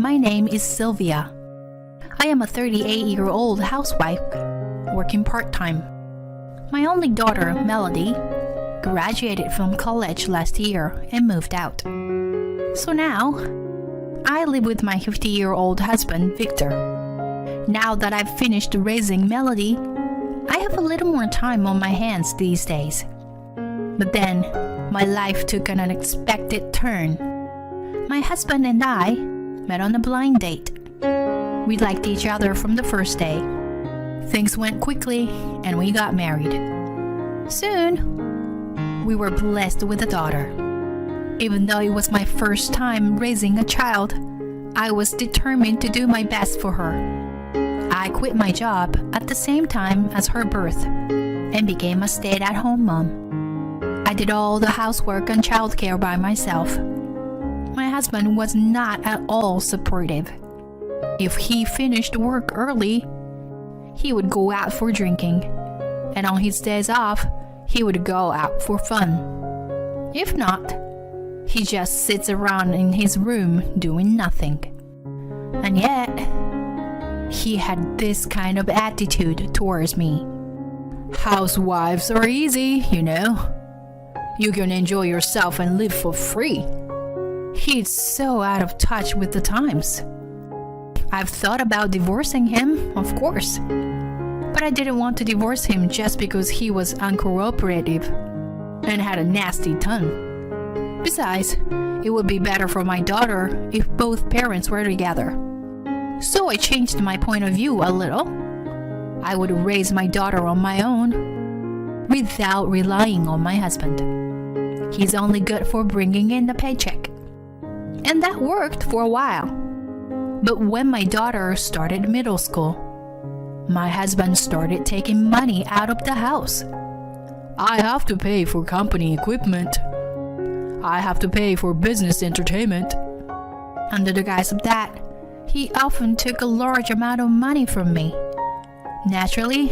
My name is Sylvia. I am a 38-year-old housewife working part-time. My only daughter, Melody, graduated from college last year and moved out. So now, I live with my 50-year-old husband, Victor. Now that I've finished raising Melody, I have a little more time on my hands these days. But then, my life took an unexpected turn. My husband and I met on a blind date. We liked each other from the first day. Things went quickly and we got married. Soon, we were blessed with a daughter. Even though it was my first time raising a child, I was determined to do my best for her. I quit my job at the same time as her birth and became a stay-at-home mom. I did all the housework and childcare by myself. My husband was not at all supportive. If he finished work early, he would go out for drinking, and on his days off, he would go out for fun. If not, he just sits around in his room doing nothing. And yet, he had this kind of attitude towards me. Housewives are easy, you know. You can enjoy yourself and live for free. He's so out of touch with the times. I've thought about divorcing him, of course. But I didn't want to divorce him just because he was uncooperative and had a nasty tongue. Besides, it would be better for my daughter if both parents were together. So I changed my point of view a little. I would raise my daughter on my own without relying on my husband. He's only good for bringing in the paycheck. And that worked for a while. But when my daughter started middle school, my husband started taking money out of the house. I have to pay for company equipment. I have to pay for business entertainment. Under the guise of that, he often took a large amount of money from me. Naturally,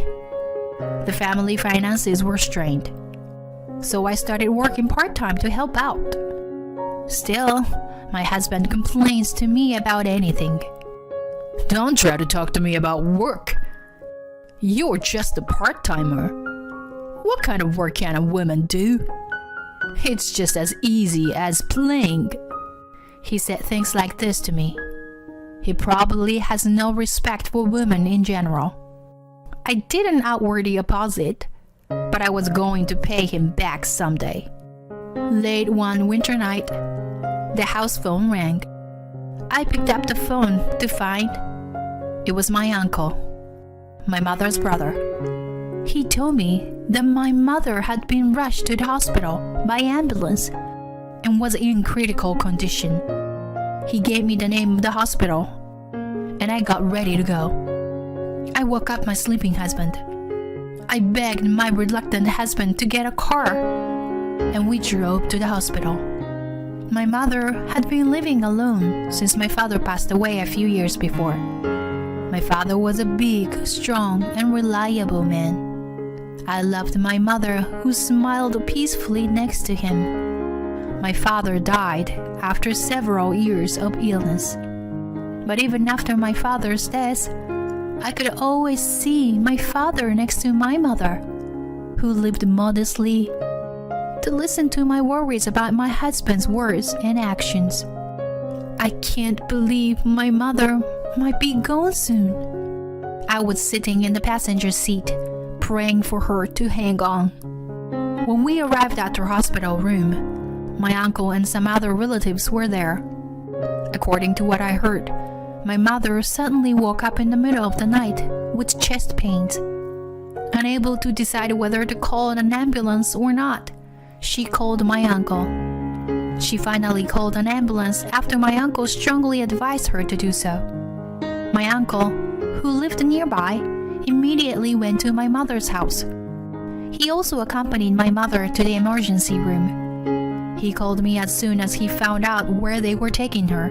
the family finances were strained. So I started working part-time to help out. Still, my husband complains to me about anything. Don't try to talk to me about work. You're just a part-timer. What kind of work can a woman do? It's just as easy as playing. He said things like this to me. He probably has no respect for women in general. I didn't outwardly oppose it, but I was going to pay him back someday. Late one winter night, the house phone rang. I picked up the phone to find it was my uncle, my mother's brother. He told me that my mother had been rushed to the hospital by ambulance and was in critical condition. He gave me the name of the hospital, and I got ready to go. I woke up my sleeping husband. I begged my reluctant husband to get a car, and we drove to the hospital. My mother had been living alone since my father passed away a few years before. My father was a big, strong, and reliable man. I loved my mother, who smiled peacefully next to him. My father died after several years of illness. But even after my father's death, I could always see my father next to my mother, who lived modestly, to listen to my worries about my husband's words and actions. I can't believe my mother might be gone soon. I was sitting in the passenger seat, praying for her to hang on. When we arrived at her hospital room, my uncle and some other relatives were there. According to what I heard, my mother suddenly woke up in the middle of the night with chest pains. Unable to decide whether to call an ambulance or not, she called my uncle. She finally called an ambulance after my uncle strongly advised her to do so. My uncle, who lived nearby, immediately went to my mother's house. He also accompanied my mother to the emergency room. He called me as soon as he found out where they were taking her.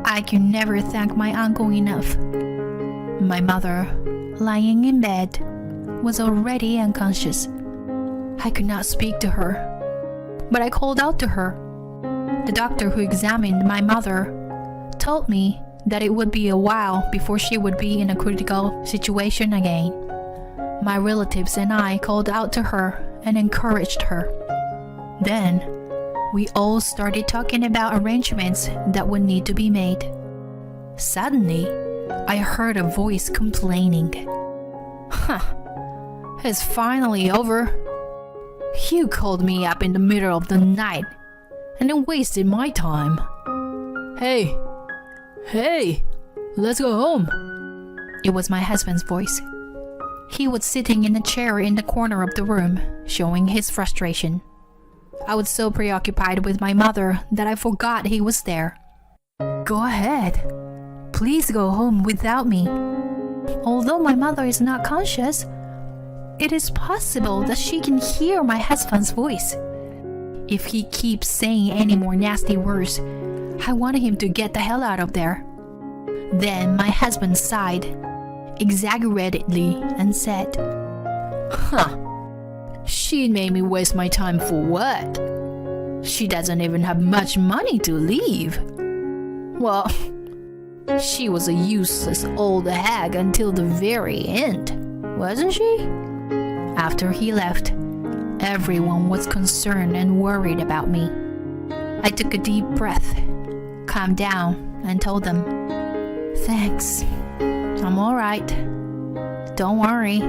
I can never thank my uncle enough. My mother, lying in bed, was already unconscious. I could not speak to her, but I called out to her. The doctor who examined my mother told me that it would be a while before she would be in a critical situation again. My relatives and I called out to her and encouraged her. Then, we all started talking about arrangements that would need to be made. Suddenly, I heard a voice complaining. It's finally over. You called me up in the middle of the night and then wasted my time. Hey, let's go home. It was my husband's voice. He was sitting in a chair in the corner of the room, showing his frustration. I was so preoccupied with my mother that I forgot he was there. Go ahead. Please go home without me. Although my mother is not conscious, it is possible that she can hear my husband's voice. If he keeps saying any more nasty words, I want him to get the hell out of there. Then my husband sighed, exaggeratedly, and said, She made me waste my time for what? She doesn't even have much money to leave. Well, she was a useless old hag until the very end, wasn't she? After he left, everyone was concerned and worried about me. I took a deep breath, calmed down, and told them, Thanks, I'm alright. Don't worry,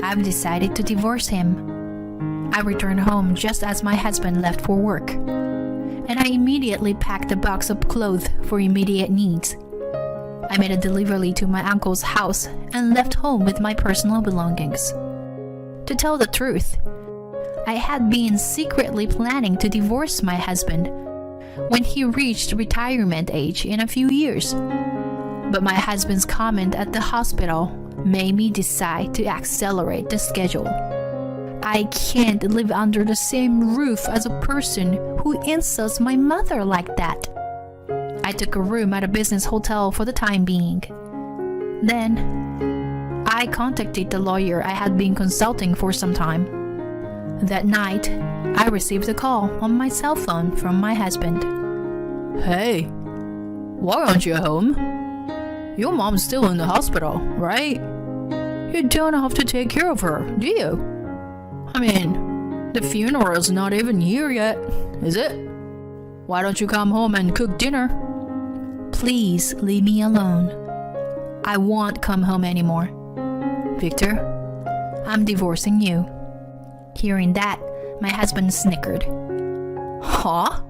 I've decided to divorce him. I returned home just as my husband left for work, and I immediately packed a box of clothes for immediate needs. I made a delivery to my uncle's house and left home with my personal belongings. To tell the truth, I had been secretly planning to divorce my husband when he reached retirement age in a few years. But my husband's comment at the hospital made me decide to accelerate the schedule. I can't live under the same roof as a person who insults my mother like that. I took a room at a business hotel for the time being. Then, I contacted the lawyer I had been consulting for some time. That night, I received a call on my cell phone from my husband. Hey, why aren't you home? Your mom's still in the hospital, right? You don't have to take care of her, do you? I mean, the funeral's not even here yet, is it? Why don't you come home and cook dinner? Please leave me alone. I won't come home anymore. Victor, I'm divorcing you. Hearing that, my husband snickered. Huh?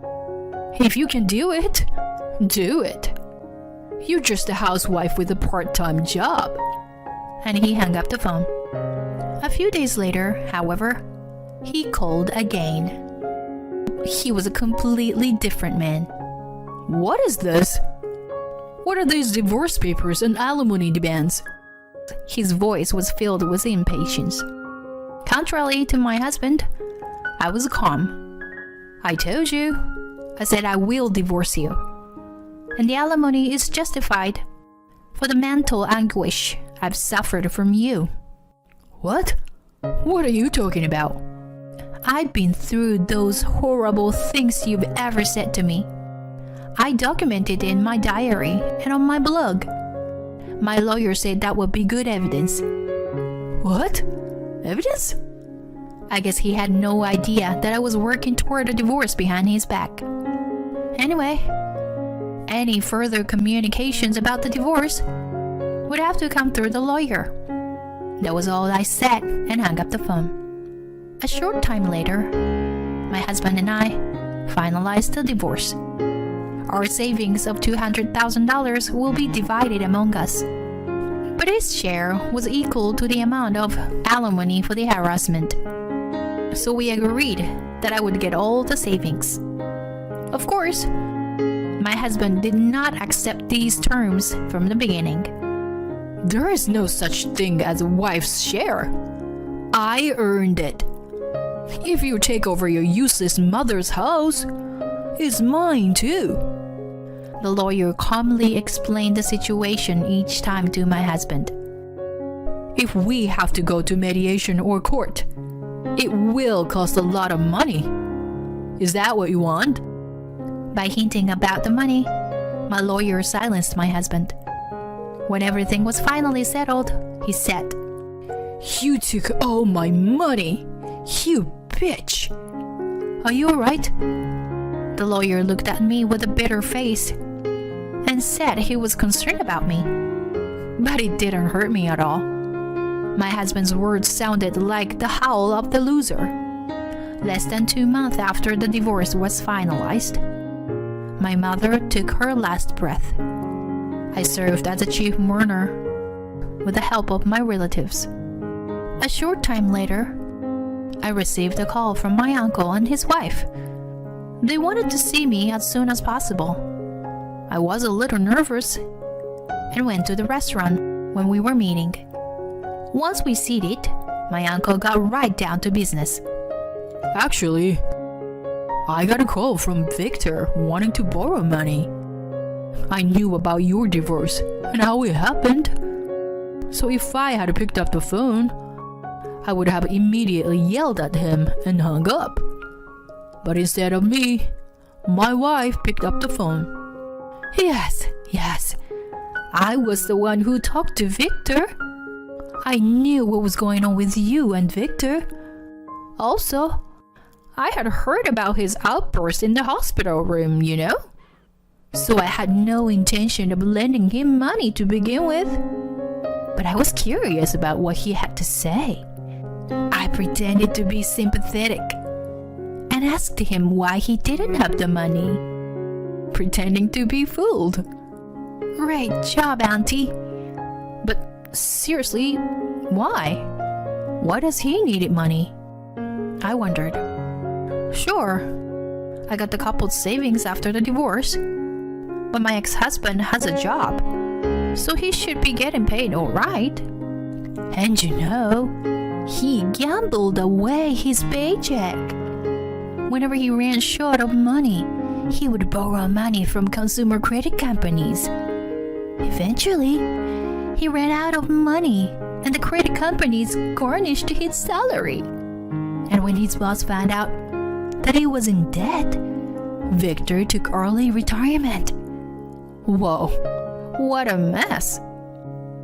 If you can do it, do it. You're just a housewife with a part-time job. And he hung up the phone. A few days later, however, he called again. He was a completely different man. What is this? What are these divorce papers and alimony demands? His voice was filled with impatience. Contrary to my husband, I was calm. I told you. I said I will divorce you. And the alimony is justified for the mental anguish I've suffered from you. What? What are you talking about? I've been through those horrible things you've ever said to me. I documented it in my diary and on my blog. My lawyer said that would be good evidence. What? Evidence? I guess he had no idea that I was working toward a divorce behind his back. Anyway, any further communications about the divorce would have to come through the lawyer. That was all I said and hung up the phone. A short time later, my husband and I finalized the divorce. Our savings of $200,000 will be divided among us. But his share was equal to the amount of alimony for the harassment. So we agreed that I would get all the savings. Of course, my husband did not accept these terms from the beginning. There is no such thing as a wife's share. I earned it. If you take over your useless mother's house, it's mine too. The lawyer calmly explained the situation each time to my husband. If we have to go to mediation or court, it will cost a lot of money. Is that what you want? By hinting about the money, My lawyer silenced my husband. When everything was finally settled, he said, "You took all my money, you bitch. Are you alright?" The lawyer looked at me with a bitter face and said he was concerned about me. But it didn't hurt me at all. My husband's words sounded like the howl of the loser. Less than 2 months after the divorce was finalized, my mother took her last breath. I served as a chief mourner with the help of my relatives. A short time later, I received a call from my uncle and his wife. They wanted to see me as soon as possible. I was a little nervous and went to the restaurant when we were meeting. Once we seated, my uncle got right down to business. "Actually, I got a call from Victor wanting to borrow money. I knew about your divorce and how it happened. So if I had picked up the phone, I would have immediately yelled at him and hung up. But instead of me, my wife picked up the phone. Yes, I was the one who talked to Victor. I knew what was going on with you and Victor. Also, I had heard about his outburst in the hospital room, you know? So I had no intention of lending him money to begin with. But I was curious about what he had to say. I pretended to be sympathetic and asked him why he didn't have the money, pretending to be fooled. Great job, Auntie. But seriously, why? Why does he need money? I wondered. Sure, I got the couple's savings after the divorce, but my ex-husband has a job, so he should be getting paid all right. And you know, he gambled away his paycheck. Whenever he ran short of money, he would borrow money from consumer credit companies. Eventually, he ran out of money, and the credit companies garnished his salary. And when his boss found out that he was in debt, Victor took early retirement. Whoa, what a mess.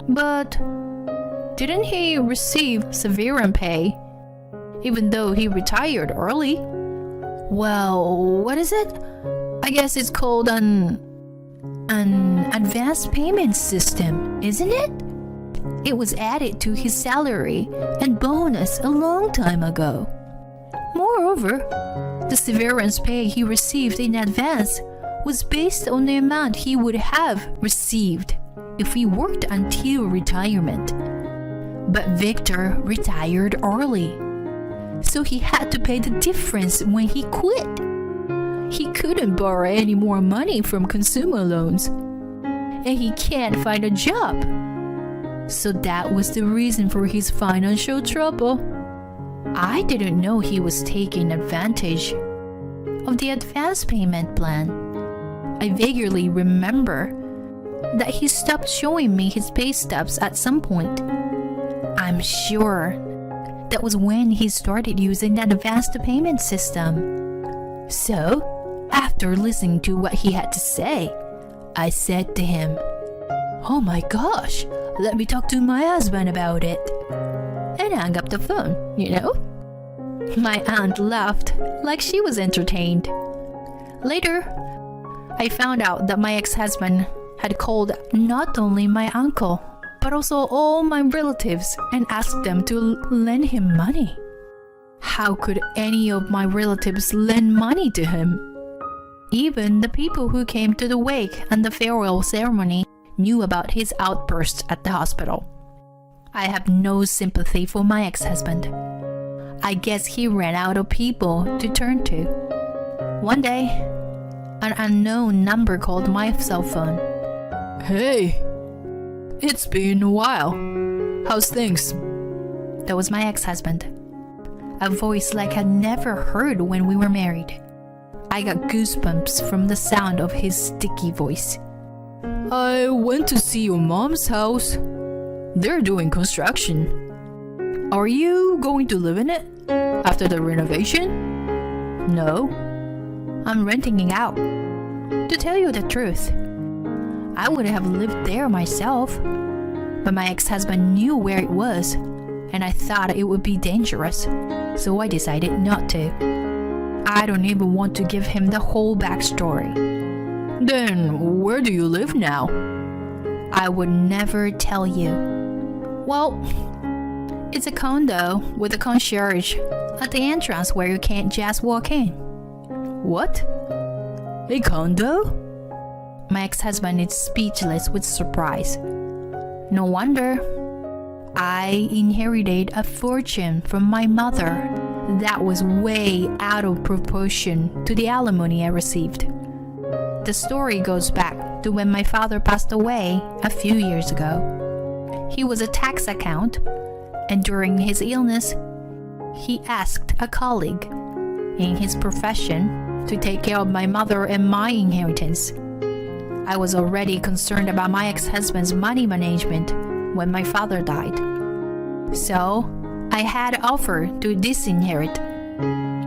But didn't he receive severance pay even though he retired early? Well, what is it? I guess it's called an advance payment system, isn't it? It was added to his salary and bonus a long time ago. Moreover, the severance pay he received in advance was based on the amount he would have received if he worked until retirement. But Victor retired early, so he had to pay the difference when he quit. He couldn't borrow any more money from consumer loans, and he can't find a job. So that was the reason for his financial trouble. I didn't know he was taking advantage of the advance payment plan. I vaguely remember that he stopped showing me his pay stubs at some point. I'm sure that was when he started using that advanced payment system. So, after listening to what he had to say, I said to him, "Oh my gosh, let me talk to my husband about it." And hung up the phone, you know? My aunt laughed like she was entertained. Later, I found out that my ex-husband had called not only my uncle, but also all my relatives and asked them to lend him money. How could any of my relatives lend money to him? Even the people who came to the wake and the farewell ceremony knew about his outburst at the hospital. I have no sympathy for my ex-husband. I guess he ran out of people to turn to. One day, an unknown number called my cell phone. "Hey, it's been a while. How's things?" That was my ex-husband. A voice like I'd never heard when we were married. I got goosebumps from the sound of his sticky voice. "I went to see your mom's house. They're doing construction. Are you going to live in it after the renovation?" "No, I'm renting it out. To tell you the truth, I would have lived there myself. But my ex-husband knew where it was, and I thought it would be dangerous, so I decided not to. I don't even want to give him the whole backstory. Then, where do you live now? I would never tell you. Well, it's a condo with a concierge at the entrance where you can't just walk in. What? A condo? My ex-husband is speechless with surprise. No wonder. I inherited a fortune from my mother that was way out of proportion to the alimony I received. The story goes back to when my father passed away a few years ago. He was a tax accountant, and during his illness, he asked a colleague in his profession to take care of my mother and my inheritance. I was already concerned about my ex-husband's money management when my father died. So, I had offered to disinherit.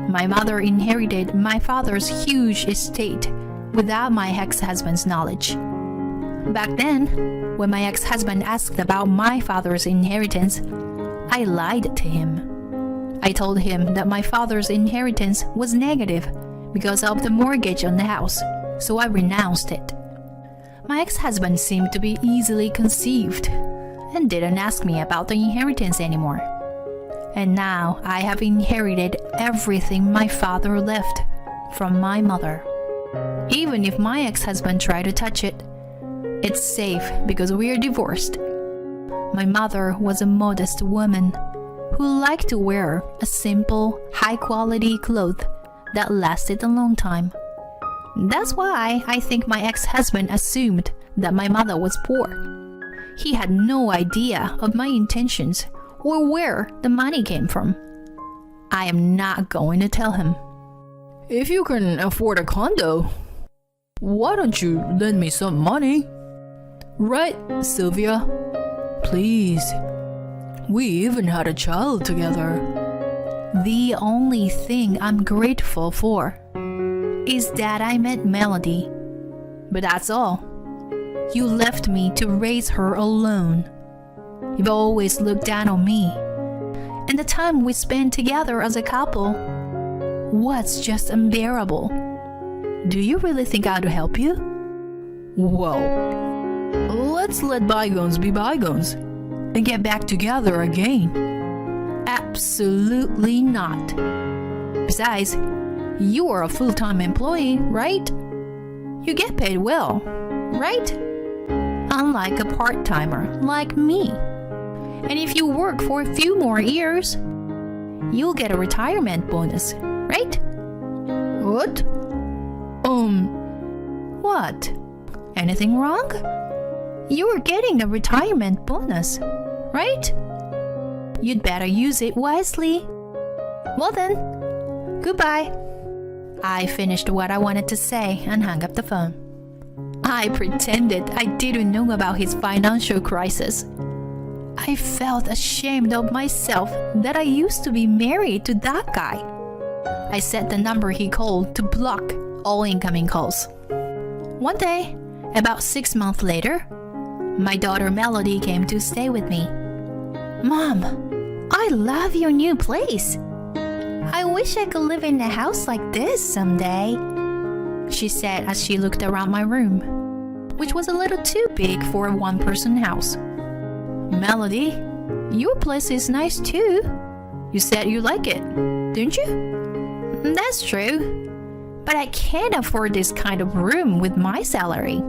My mother inherited my father's huge estate without my ex-husband's knowledge. Back then, when my ex-husband asked about my father's inheritance, I lied to him. I told him that my father's inheritance was negative because of the mortgage on the house, so I renounced it. My ex-husband seemed to be easily conceived and didn't ask me about the inheritance anymore. And now I have inherited everything my father left from my mother. Even if my ex-husband tried to touch it, it's safe because we are divorced. My mother was a modest woman who liked to wear a simple, high-quality cloth that lasted a long time. That's why I think my ex-husband assumed that my mother was poor. He had no idea of my intentions or where the money came from. I am not going to tell him. If you can afford a condo, why don't you lend me some money? Right, Sylvia? Please. We even had a child together. The only thing I'm grateful for is that I met Melody. But that's all. You left me to raise her alone. You've always looked down on me. And the time we spent together as a couple was just unbearable. Do you really think I'd help you? Well, let's let bygones be bygones and get back together again. Absolutely not. Besides, you are a full-time employee, right? You get paid well, right? Unlike a part-timer like me. And if you work for a few more years, you'll get a retirement bonus, right? What? What? Anything wrong? You are getting a retirement bonus, right? You'd better use it wisely. Well then, goodbye. I finished what I wanted to say and hung up the phone. I pretended I didn't know about his financial crisis. I felt ashamed of myself that I used to be married to that guy. I set the number he called to block all incoming calls. One day, about 6 months later, my daughter Melody came to stay with me. Mom, I love your new place. I wish I could live in a house like this someday, she said as she looked around my room, which was a little too big for a one-person house. Melody, your place is nice too. You said you like it, didn't you? That's true. But I can't afford this kind of room with my salary.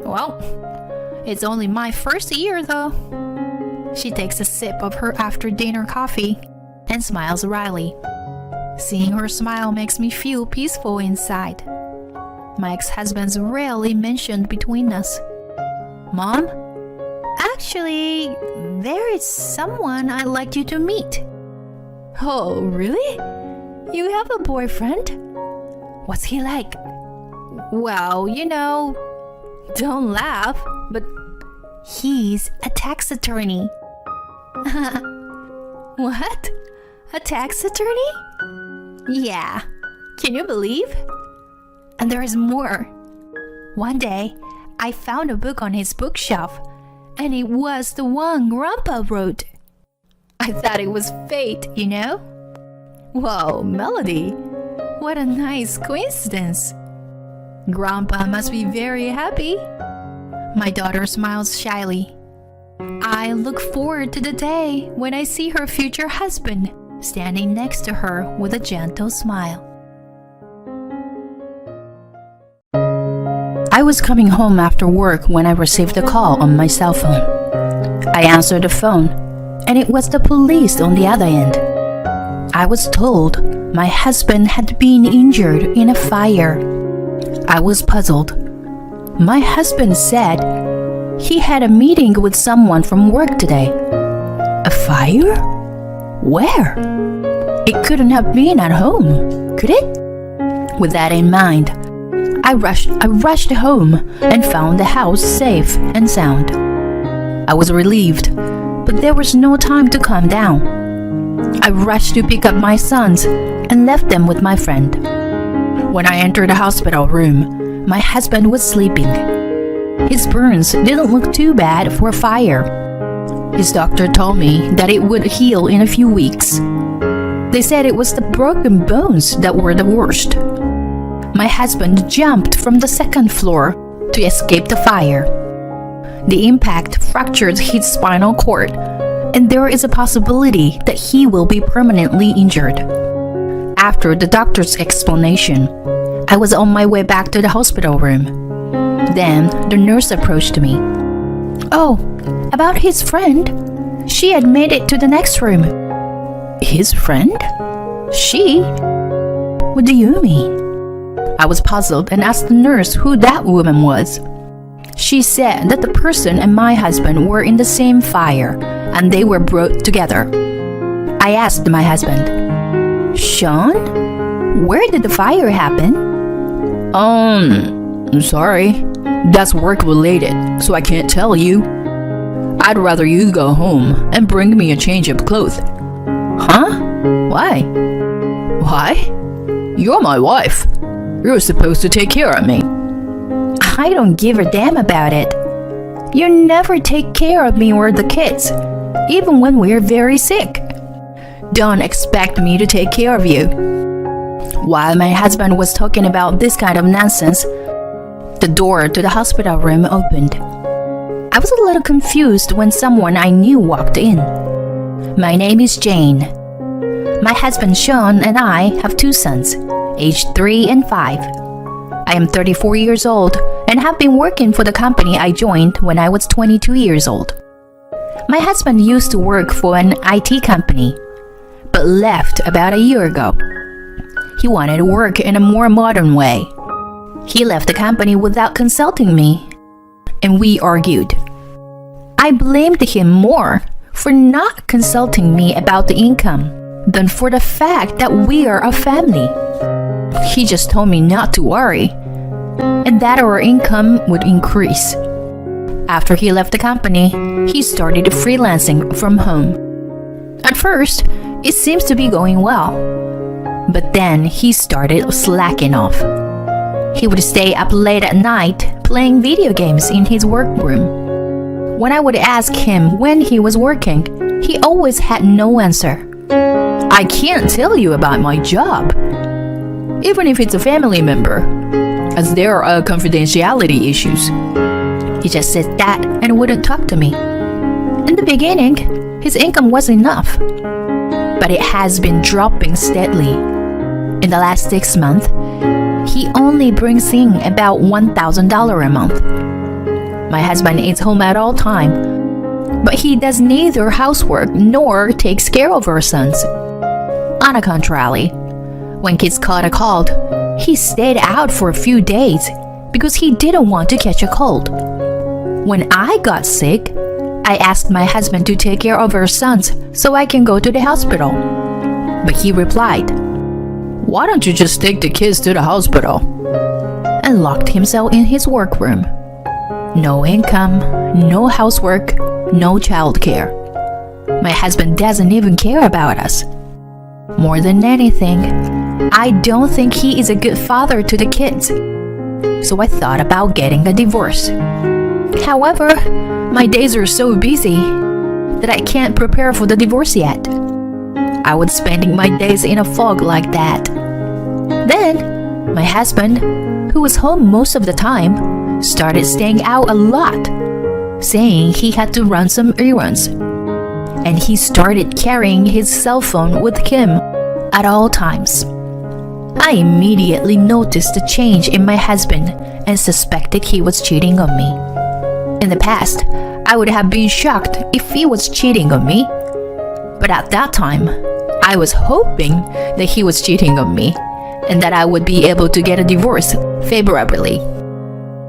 Well, it's only my first year though. She takes a sip of her after-dinner coffee and smiles wryly. Seeing her smile makes me feel peaceful inside. My ex-husband's rarely mentioned between us. Mom? Actually, there is someone I'd like you to meet. Oh, really? You have a boyfriend? What's he like? Well, don't laugh, but he's a tax attorney. What? A tax attorney? Yeah. Can you believe? And there is more. One day, I found a book on his bookshelf, and it was the one Grandpa wrote. I thought it was fate, you know? Whoa, Melody, what a nice coincidence. Grandpa must be very happy. My daughter smiles shyly. I look forward to the day when I see her future husband standing next to her with a gentle smile. I was coming home after work when I received a call on my cell phone. I answered the phone, and it was the police on the other end. I was told my husband had been injured in a fire. I was puzzled. My husband said he had a meeting with someone from work today. A fire? Where? It couldn't have been at home, could it? With that in mind, I rushed home and found the house safe and sound. I was relieved, but there was no time to calm down. I rushed to pick up my sons and left them with my friend. When I entered the hospital room, my husband was sleeping. His burns didn't look too bad for a fire. His doctor told me that it would heal in a few weeks. They said it was the broken bones that were the worst. My husband jumped from the second floor to escape the fire. The impact fractured his spinal cord, and there is a possibility that he will be permanently injured. After the doctor's explanation, I was on my way back to the hospital room. Then the nurse approached me. Oh, about his friend? She had made it to the next room. His friend? She? What do you mean? I was puzzled and asked the nurse who that woman was. She said that the person and my husband were in the same fire and they were brought together. I asked my husband, Sean, where did the fire happen? Sorry. That's work related, so I can't tell you. I'd rather you go home and bring me a change of clothes. Huh? Why? Why? You're my wife. You're supposed to take care of me. I don't give a damn about it. You never take care of me or the kids, even when we're very sick. Don't expect me to take care of you. While my husband was talking about this kind of nonsense, the door to the hospital room opened. I was a little confused when someone I knew walked in. My name is Jane. My husband Sean and I have 2 sons, aged 3 and 5. I am 34 years old and have been working for the company I joined when I was 22 years old. My husband used to work for an IT company, but left about a year ago. He wanted to work in a more modern way. He left the company without consulting me, and we argued. I blamed him more for not consulting me about the income than for the fact that we are a family. He just told me not to worry, and that our income would increase. After he left the company, he started freelancing from home. At first, it seems to be going well, but then he started slacking off. He would stay up late at night playing video games in his workroom. When I would ask him when he was working, he always had no answer. I can't tell you about my job, even if it's a family member, as there are confidentiality issues. He just said that and wouldn't talk to me. In the beginning, his income was enough, but it has been dropping steadily. In the last 6 months, he only brings in about $1,000 a month. My husband is home at all time, but he does neither housework nor takes care of our sons. On the contrary, when kids caught a cold, he stayed out for a few days because he didn't want to catch a cold. When I got sick, I asked my husband to take care of our sons so I can go to the hospital. But he replied, "Why don't you just take the kids to the hospital?" and locked himself in his workroom. No income, no housework, no childcare. My husband doesn't even care about us. More than anything, I don't think he is a good father to the kids. so I thought about getting a divorce. However, my days are so busy that I can't prepare for the divorce yet. I was spending my days in a fog like that. Then, my husband, who was home most of the time, started staying out a lot, saying he had to run some errands. And he started carrying his cell phone with him at all times. I immediately noticed a change in my husband and suspected he was cheating on me. In the past, I would have been shocked if he was cheating on me. But at that time, I was hoping that he was cheating on me and that I would be able to get a divorce favorably.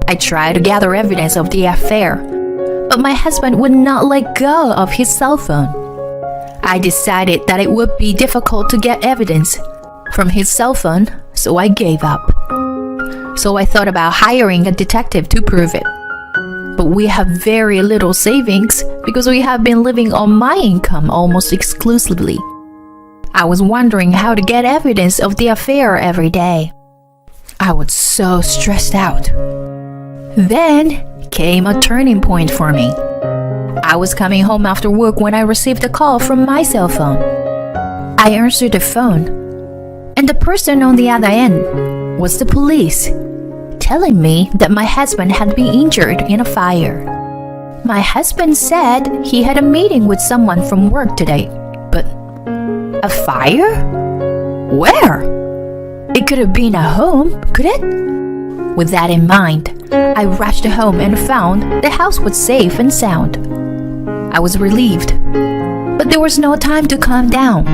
I tried to gather evidence of the affair, but my husband would not let go of his cell phone. I decided that it would be difficult to get evidence from his cell phone, so I gave up. So I thought about hiring a detective to prove it. But we have very little savings because we have been living on my income almost exclusively. I was wondering how to get evidence of the affair every day. I was so stressed out. Then came a turning point for me. I was coming home after work when I received a call from my cell phone. I answered the phone, and the person on the other end was the police, telling me that my husband had been injured in a fire. My husband said he had a meeting with someone from work today, but a fire? Where? It could have been a home, could it? With that in mind, I rushed home and found the house was safe and sound. I was relieved, but there was no time to calm down.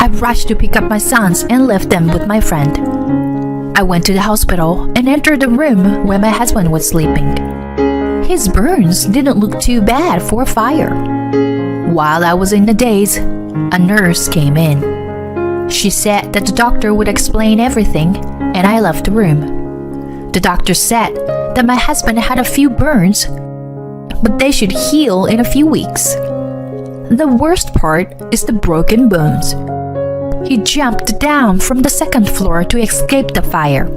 I rushed to pick up my sons and left them with my friend. I went to the hospital and entered the room where my husband was sleeping. His burns didn't look too bad for a fire. While I was in the daze, a nurse came in. She said that the doctor would explain everything, and I left the room. The doctor said that my husband had a few burns, but they should heal in a few weeks. The worst part is the broken bones. He jumped down from the second floor to escape the fire.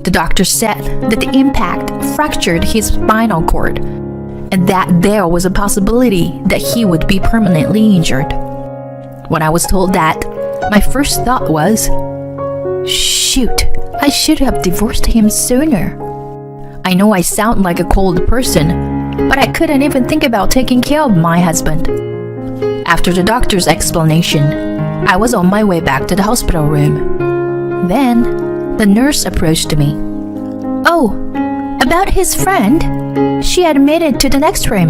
The doctor said that the impact fractured his spinal cord and that there was a possibility that he would be permanently injured. When I was told that, my first thought was, shoot, I should have divorced him sooner. I know I sound like a cold person, but I couldn't even think about taking care of my husband. After the doctor's explanation, I was on my way back to the hospital room. Then, the nurse approached me. Oh, about his friend? She admitted to the next room.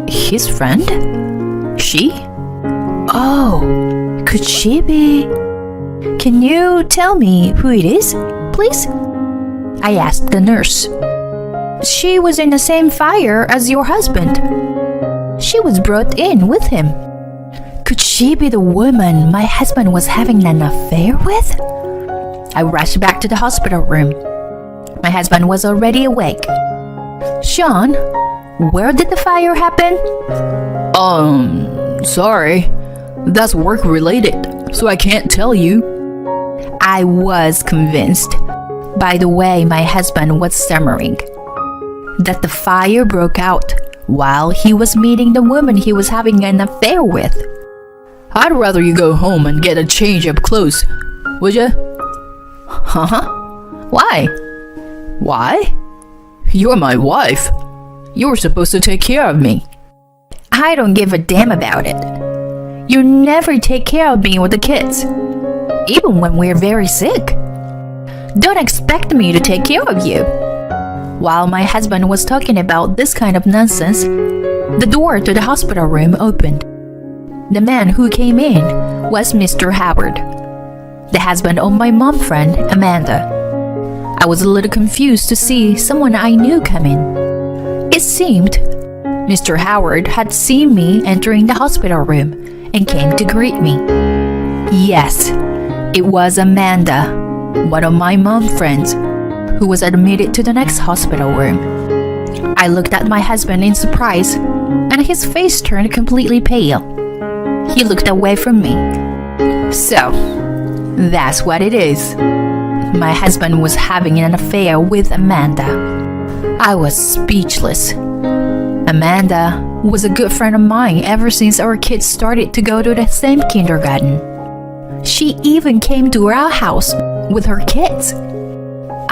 His friend? She? Oh, could she be? Can you tell me who it is, please? I asked the nurse. She was in the same fire as your husband. She was brought in with him. Could she be the woman my husband was having an affair with? I rushed back to the hospital room. My husband was already awake. Sean, where did the fire happen? Sorry. That's work related, so I can't tell you. I was convinced by the way my husband was stammering that the fire broke out while he was meeting the woman he was having an affair with. I'd rather you go home and get a change of clothes, would you? Huh? Why? Why? You're my wife. You're supposed to take care of me. I don't give a damn about it. You never take care of me with the kids, even when we're very sick. Don't expect me to take care of you. While my husband was talking about this kind of nonsense, the door to the hospital room opened. The man who came in was Mr. Howard, the husband of my mom friend, Amanda. I was a little confused to see someone I knew come in. It seemed Mr. Howard had seen me entering the hospital room and came to greet me. Yes, it was Amanda, one of my mom friends, who was admitted to the next hospital room. I looked at my husband in surprise, and his face turned completely pale. He looked away from me. So, that's what it is. my husband was having an affair with Amanda. I was speechless. Amanda was a good friend of mine ever since our kids started to go to the same kindergarten. She even came to our house with her kids.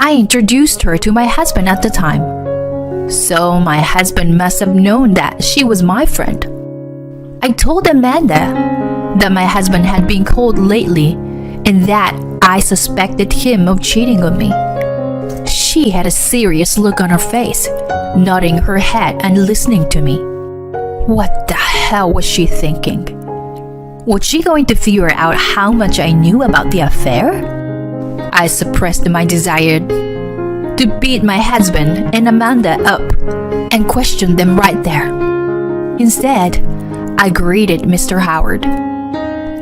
I introduced her to my husband at the time, so my husband must have known that she was my friend. I told Amanda that my husband had been cold lately and that I suspected him of cheating on me. She had a serious look on her face, nodding her head and listening to me. What the hell was she thinking? Was she going to figure out how much I knew about the affair? I suppressed my desire to beat my husband and Amanda up and question them right there. Instead, I greeted Mr. Howard.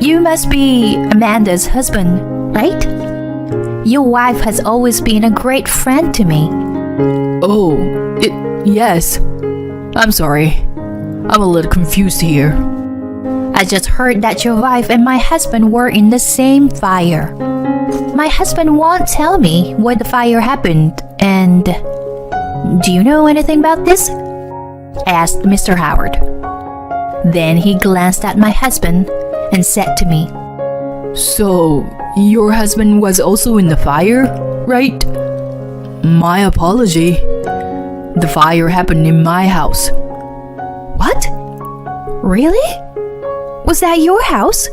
You must be Amanda's husband, right? Your wife has always been a great friend to me. Oh, yes. I'm sorry. I'm a little confused here. I just heard that your wife and my husband were in the same fire. My husband won't tell me why the fire happened, and do you know anything about this? Asked Mr. Howard. Then he glanced at my husband and said to me, So, your husband was also in the fire, right? My apology. The fire happened in my house. What? Really? Was that your house?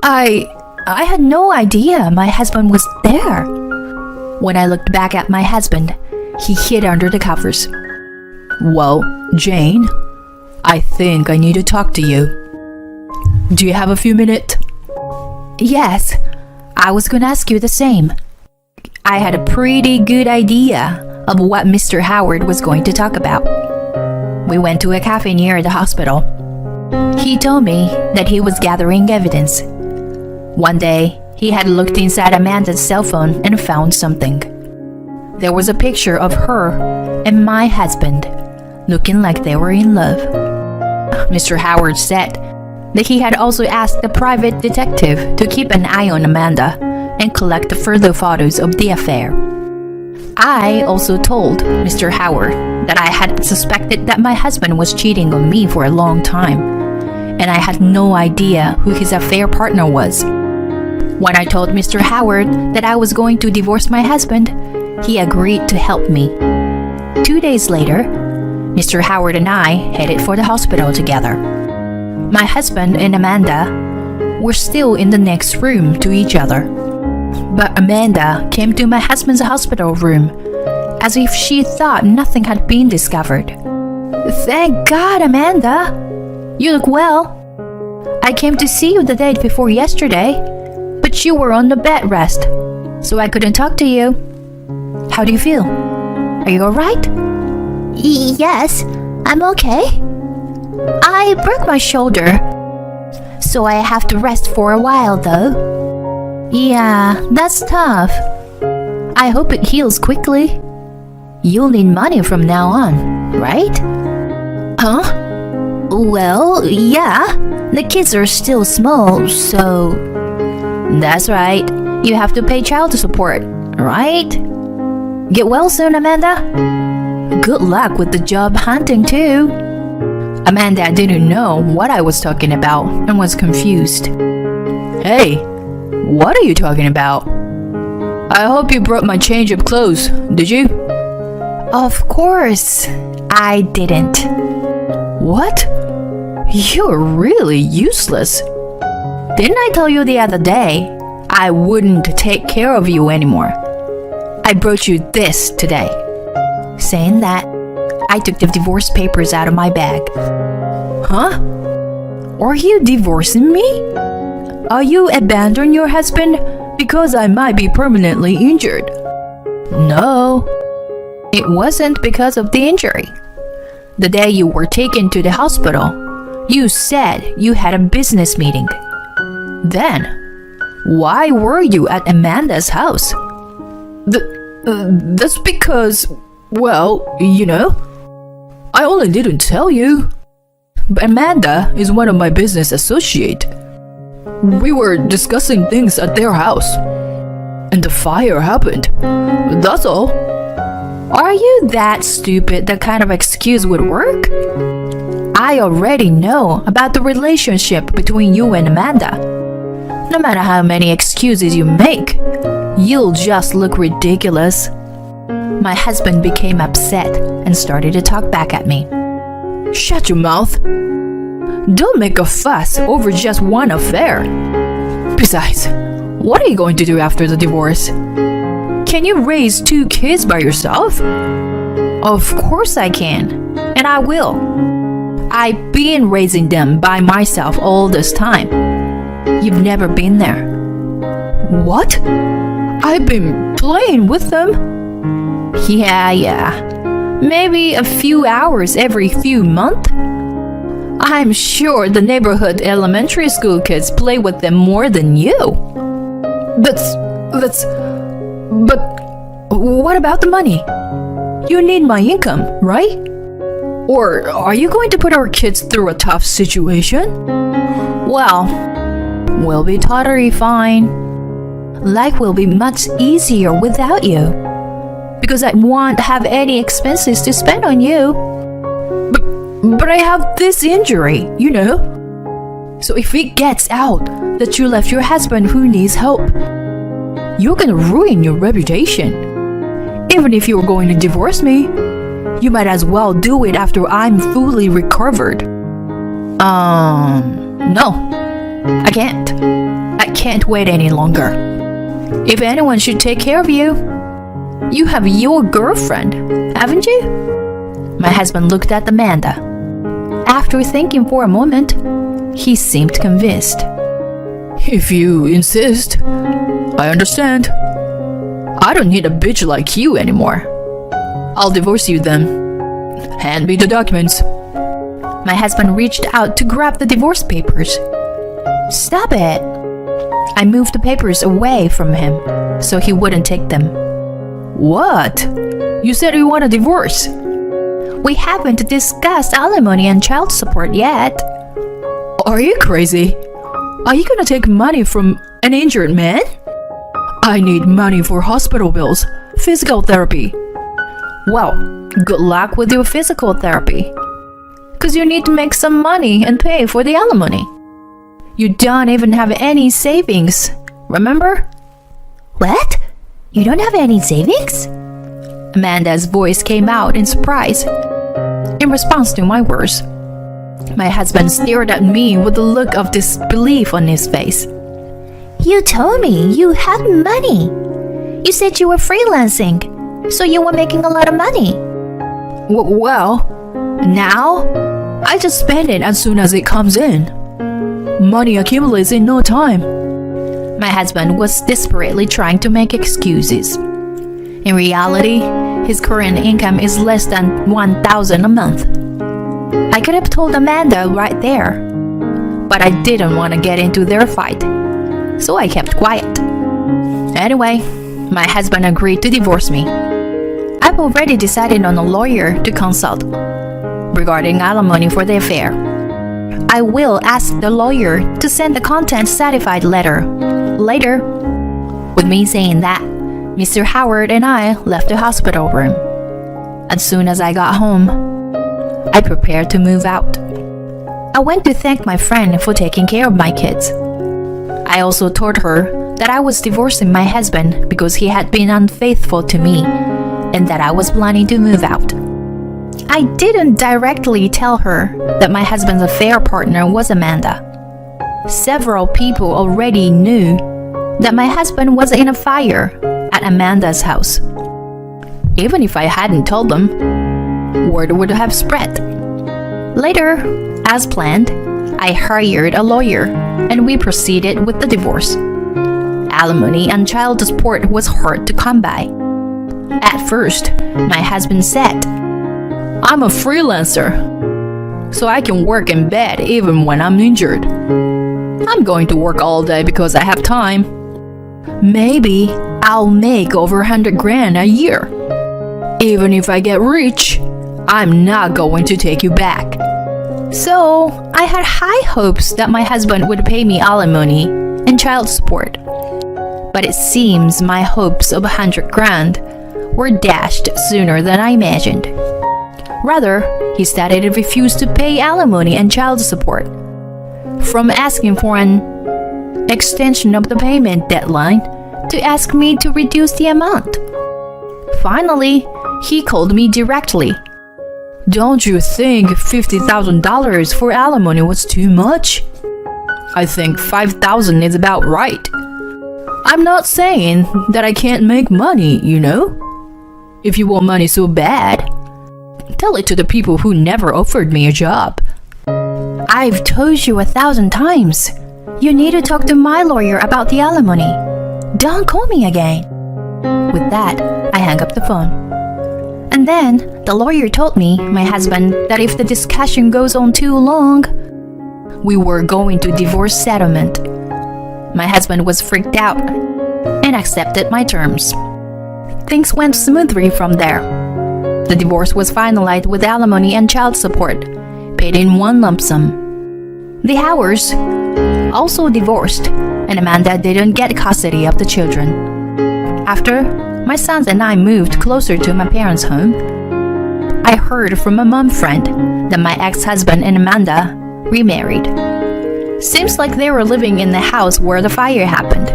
I had no idea my husband was there. When I looked back at my husband, he hid under the covers. Well, Jane, I think I need to talk to you. Do you have a few minutes? Yes, I was gonna ask you the same. I had a pretty good idea of what Mr. Howard was going to talk about. We went to a cafe near the hospital. He told me that he was gathering evidence. One day, he had looked inside Amanda's cell phone and found something. There was a picture of her and my husband, looking like they were in love. Mr. Howard said that he had also asked the private detective to keep an eye on Amanda and collect further photos of the affair. I also told Mr. Howard that I had suspected that my husband was cheating on me for a long time, and I had no idea who his affair partner was. When I told Mr. Howard that I was going to divorce my husband, he agreed to help me. 2 days later, Mr. Howard and I headed for the hospital together. My husband and Amanda were still in the next room to each other. But Amanda came to my husband's hospital room as if she thought nothing had been discovered. Thank God, Amanda! You look well. I came to see you the day before yesterday, but you were on the bed rest, so I couldn't talk to you. How do you feel? Are you alright? Yes, I'm okay. I broke my shoulder, so I have to rest for a while though. Yeah, that's tough. I hope it heals quickly. You'll need money from now on, right? Huh? Well, yeah. The kids are still small, so... That's right. You have to pay child support, right? Get well soon, Amanda. Good luck with the job hunting, too. Amanda didn't know what I was talking about and was confused. Hey, what are you talking about? I hope you brought my change of clothes, did you? Of course, I didn't. What? You're really useless. Didn't I tell you the other day I wouldn't take care of you anymore? I brought you this today. Saying that, I took the divorce papers out of my bag. Huh? Are you divorcing me? Are you abandoning your husband because I might be permanently injured? No, it wasn't because of the injury. The day you were taken to the hospital, you said you had a business meeting. Then, why were you at Amanda's house? That's because, well, you know, I only didn't tell you. But Amanda is one of my business associates. We were discussing things at their house. and the fire happened. That's all. Are you that stupid that kind of excuse would work? I already know about the relationship between you and Amanda. No matter how many excuses you make, you'll just look ridiculous. My husband became upset and started to talk back at me. Shut your mouth. Don't make a fuss over just one affair. Besides, what are you going to do after the divorce? Can you raise 2 kids by yourself? Of course I can, and I will. I've been raising them by myself all this time. You've never been there. What? I've been playing with them. Yeah. Maybe a few hours every few months. I'm sure the neighborhood elementary school kids play with them more than you. But what about the money? You need my income, right? Or are you going to put our kids through a tough situation? Well, we'll be totally fine. Life will be much easier without you. Because I won't have any expenses to spend on you. But I have this injury, you know. So if it gets out that you left your husband who needs help, you're gonna ruin your reputation. Even if you're going to divorce me, you might as well do it after I'm fully recovered. No. I can't. I can't wait any longer. If anyone should take care of you, you have your girlfriend, haven't you? My husband looked at Amanda. After thinking for a moment, he seemed convinced. If you insist, I understand. I don't need a bitch like you anymore. I'll divorce you then. Hand me the documents. My husband reached out to grab the divorce papers. Stop it! I moved the papers away from him so he wouldn't take them. What? You said you want a divorce. We haven't discussed alimony and child support yet. Are you crazy? Are you gonna take money from an injured man? I need money for hospital bills, physical therapy. Well, good luck with your physical therapy. Because you need to make some money and pay for the alimony. You don't even have any savings, remember? What? You don't have any savings? Amanda's voice came out in surprise. In response to my words, my husband stared at me with a look of disbelief on his face. You told me you had money. You said you were freelancing, so you were making a lot of money. Well, now I just spend it as soon as it comes in. Money accumulates in no time. My husband was desperately trying to make excuses. In reality, his current income is less than $1,000 a month. I could have told Amanda right there, but I didn't want to get into their fight, so I kept quiet. Anyway, my husband agreed to divorce me. I've already decided on a lawyer to consult regarding alimony for the affair. I will ask the lawyer to send the content certified letter later. With me saying that, Mr. Howard and I left the hospital room. As soon as I got home, I prepared to move out. I went to thank my friend for taking care of my kids. I also told her that I was divorcing my husband because he had been unfaithful to me and that I was planning to move out. I didn't directly tell her that my husband's affair partner was Amanda. Several people already knew that my husband was in a fire at Amanda's house. Even if I hadn't told them, word would have spread. Later, as planned, I hired a lawyer and we proceeded with the divorce. Alimony and child support was hard to come by. At first, my husband said, "I'm a freelancer, so I can work in bed even when I'm injured. I'm going to work all day because I have time. Maybe I'll make over 100 grand a year. Even if I get rich, I'm not going to take you back." So I had high hopes that my husband would pay me alimony and child support. But it seems my hopes of 100 grand were dashed sooner than I imagined. Rather, he stated he refused to pay alimony and child support. From asking for an extension of the payment deadline to ask me to reduce the amount. Finally, he called me directly. Don't you think $50,000 for alimony was too much? I think $5,000 is about right. I'm not saying that I can't make money, you know? If you want money so bad, tell it to the people who never offered me a job. I've told you 1,000 times. You need to talk to my lawyer about the alimony. Don't call me again. With that, I hung up the phone. And then the lawyer told me, my husband, that if the discussion goes on too long, we were going to divorce settlement. My husband was freaked out and accepted my terms. Things went smoothly from there. The divorce was finalized with alimony and child support, paid in one lump sum. The Howers also divorced, and Amanda didn't get custody of the children. After my sons and I moved closer to my parents' home, I heard from a mom friend that my ex-husband and Amanda remarried. Seems like they were living in the house where the fire happened.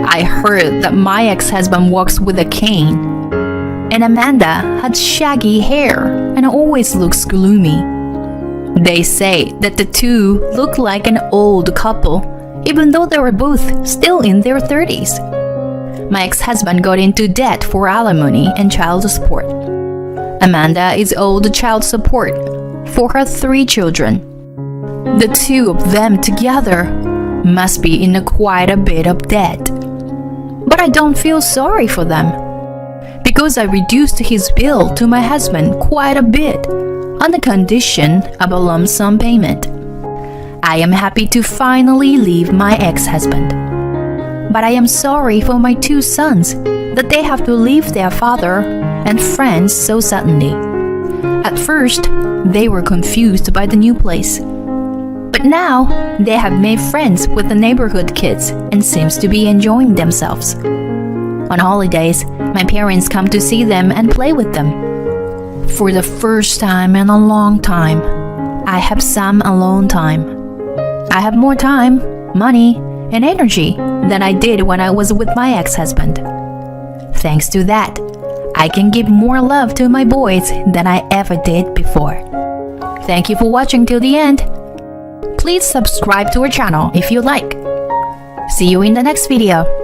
I heard that my ex-husband walks with a cane, and Amanda had shaggy hair and always looks gloomy. They say that the two look like an old couple, even though they were both still in their 30s. My ex-husband got into debt for alimony and child support. Amanda is owed child support for her 3 children. The two of them together must be in quite a bit of debt. But I don't feel sorry for them, because I reduced his bill to my husband quite a bit on the condition of a lump sum payment. I am happy to finally leave my ex-husband. But I am sorry for my 2 sons that they have to leave their father and friends so suddenly. At first, they were confused by the new place. But now, they have made friends with the neighborhood kids and seems to be enjoying themselves. On holidays, my parents come to see them and play with them. For the first time in a long time, I have some alone time. I have more time, money, and energy than I did when I was with my ex-husband. Thanks to that, I can give more love to my boys than I ever did before. Thank you for watching till the end. Please subscribe to our channel if you like. See you in the next video.